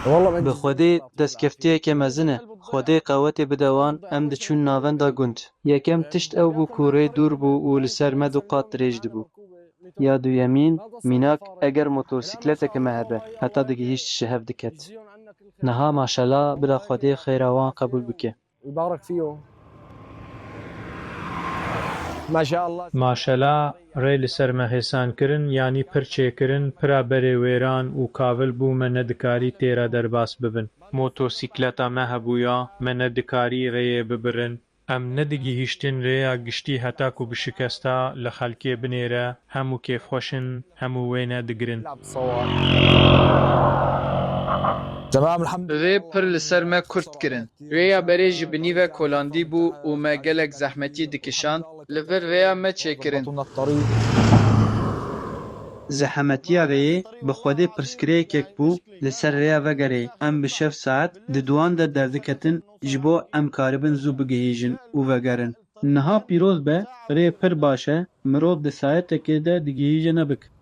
Bi Xwedê destkeftiyeke mezin e. Xwedê qewetê bide wan, em diçûn navenda gund. Yekem tişt ew bû ku rê dûr bû û li ser me du qat dirêj dibû. Ya duyemîn, mînak eger motorsîkleteke me hebe, heta digihîşt ji hev diket. Niha maşela bila Xwedê xêra wan qebûl bike. ماشەلا ڕێ لەسەر me hêsankirin yanî pir çêkirin, pira berê wêran û kabil bûme nedikarî têra derbas bibin. Motosîkleta me hebûya, me nedikarî rêyê bibirin. Em nedigihîştin rêya giştî heta ku bişikesta li xelkê binêre, hemû kêfxweşin, hemû wê nedigirin. Rê pir li ser me kurt kirin. Rêya berê ji binî ve kolandî bû û me gelek zehmetî dikişand, li vir rêya me çêkirin. Zehemetiya rêyê bi Xwedê pirsgirêyekek bû li ser rêya vegerê em bi şev saet di duwan de derdiketin ji bo em karibin zû bigihîjin û vegerin. Niha pîroz be, rê pir baş e, mirov di saetekê de digihîje nebik.